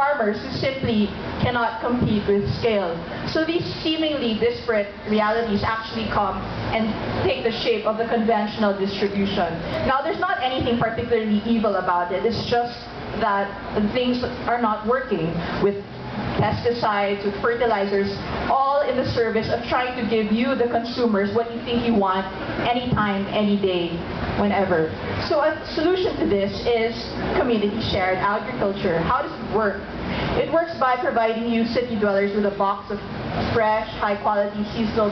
farmers who simply cannot compete with scale. So these seemingly disparate realities actually come and take the shape of the conventional distribution. Now, there's not anything particularly evil about it. It's just that things are not working with pesticides, with fertilizers, all in the service of trying to give you, the consumers, what you think you want, anytime, any day, whenever. So a solution to this is community shared agriculture. How does it work? It works by providing you city dwellers with a box of fresh, high-quality seasonal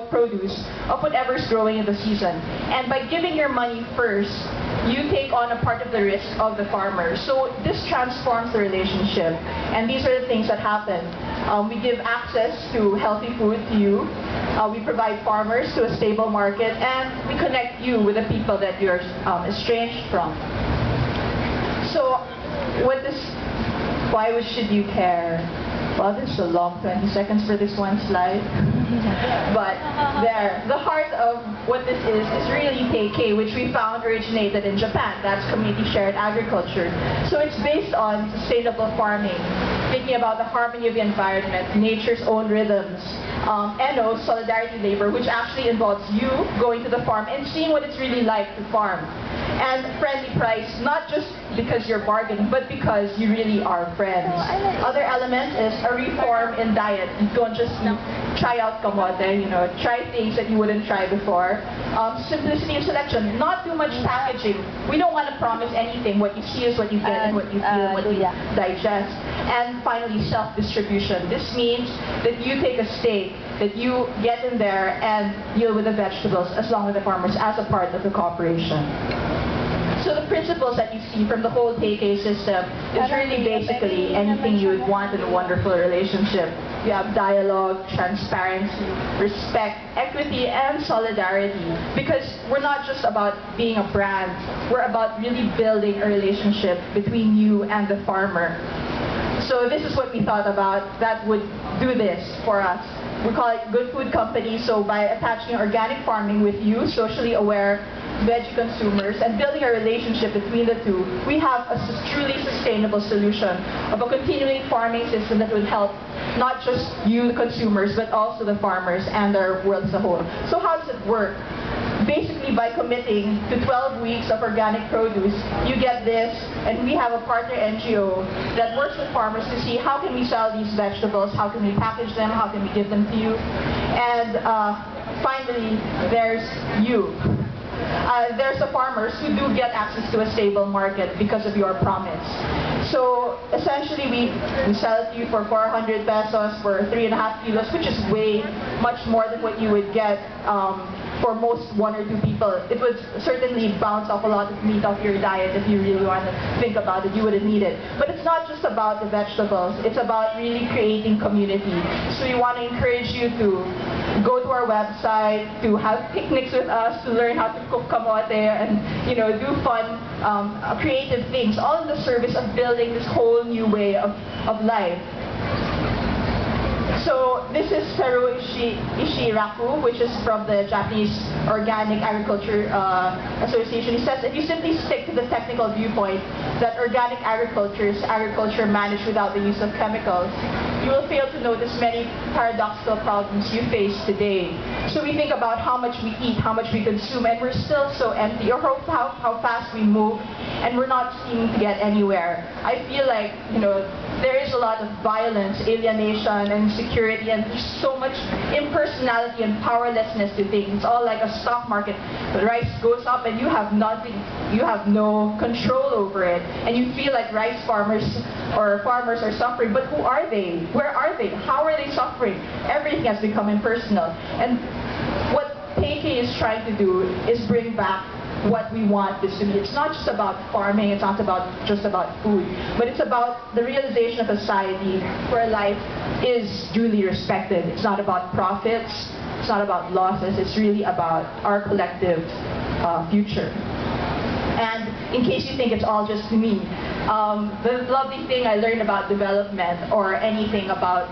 produce of whatever's growing in the season. And by giving your money first, you take on a part of the risk of the farmer. So this transforms the relationship. And these are the things that happen. We give access to healthy food to you. We provide farmers to a stable market. And we connect you with the people that you're estranged from. So why should you care? Well, this is a long 20 seconds for this one slide. But there, the heart of what this is really Pecha, which we found originated in Japan. That's community shared agriculture. So it's based on sustainable farming, thinking about the harmony of the environment, nature's own rhythms. NO, solidarity labor, which actually involves you going to the farm and seeing what it's really like to farm. And friendly price, not just because you're bargaining, but because you really are friends. Other element is a reform in diet. You don't just try out kamote, try things that you wouldn't try before. Simplicity in selection, not too much packaging. We don't want to promise anything. What you see is what you get and what you feel and what you digest. And finally, self-distribution. This means that you take a stake, that you get in there and deal with the vegetables along with the farmers as a part of the cooperation. So the principles that you see from the whole Pecha system is really basically anything you would want in a wonderful relationship. You have dialogue, transparency, respect, equity, and solidarity. Because we're not just about being a brand, we're about really building a relationship between you and the farmer. So this is what we thought about that would do this for us. We call it Good Food Company. So by attaching organic farming with you, socially aware veggie consumers, and building a relationship between the two, we have a truly sustainable solution of a continuing farming system that would help not just you, the consumers, but also the farmers and our world as a whole. So how does it work? Basically, by committing to 12 weeks of organic produce, you get this, and we have a partner NGO that works with farmers to see how can we sell these vegetables, how can we package them, how can we give them to you, and finally, there's you. There's the farmers who do get access to a stable market because of your promise. So essentially, we sell it to you for 400 pesos for 3.5 kilos, which is way much more than what you would get for most 1 or 2 people. It would certainly bounce off a lot of meat off your diet if you really want to think about it. You wouldn't need it. But it's not just about the vegetables. It's about really creating community. So we want to encourage you to go to our website, to have picnics with us, to learn how to cook kamote, and do fun, creative things, all in the service of building this whole new way of life. So this is Saru Ishiraku, which is from the Japanese Organic Agriculture Association. He says, if you simply stick to the technical viewpoint that organic agriculture is agriculture managed without the use of chemicals, you will fail to notice many paradoxical problems you face today. So we think about how much we eat, how much we consume, and we're still so empty, or how fast we move, and we're not seeming to get anywhere. I feel like, there is a lot of violence, alienation, and insecurity, and there's so much impersonality and powerlessness to things. It's all like a stock market. The rice goes up and you have nothing, you have no control over it. And you feel like rice farmers or farmers are suffering, but who are they? Where are they? How are they suffering? Everything has become impersonal. And what Pecha is trying to do is bring back what we want this to be. It's not just about farming, it's not just about food, but it's about the realization of a society where life is duly respected. It's not about profits, it's not about losses, it's really about our collective future. And in case you think it's all just me, the lovely thing I learned about development or anything about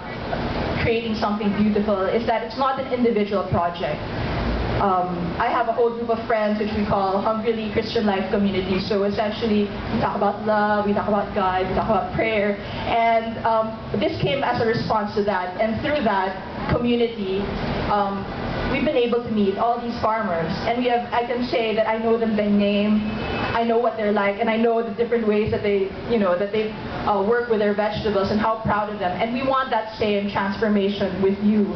creating something beautiful is that it's not an individual project. I have a whole group of friends which we call Hungrily Christian Life Community. So essentially, we talk about love, we talk about God, we talk about prayer, and this came as a response to that. And through that community, we've been able to meet all these farmers, and I can say that I know them by name, I know what they're like, and I know the different ways that they work with their vegetables and how proud of them. And we want that same transformation with you.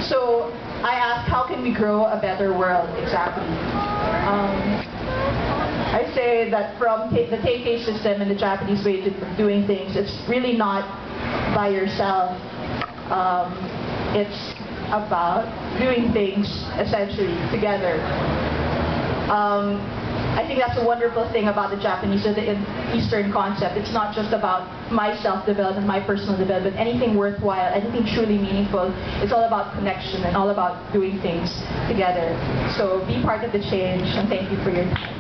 So I asked, how can we grow a better world exactly? I say that from the TK system and the Japanese way of doing things, it's really not by yourself. It's about doing things essentially together. I think that's a wonderful thing about the Japanese or the Eastern concept. It's not just about my self-development, my personal development, anything worthwhile, anything truly meaningful. It's all about connection and all about doing things together. So be part of the change, and thank you for your time.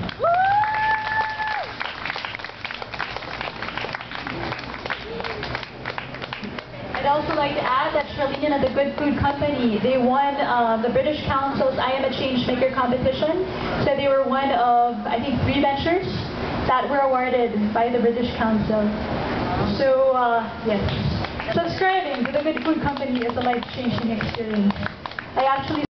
I'd also like to add that Charlene and the Good Food Company, they won the British Council's I Am a Changemaker competition. So they were one of, I think, 3 ventures that were awarded by the British Council. So, yes, subscribing to the Good Food Company is a life-changing experience. I actually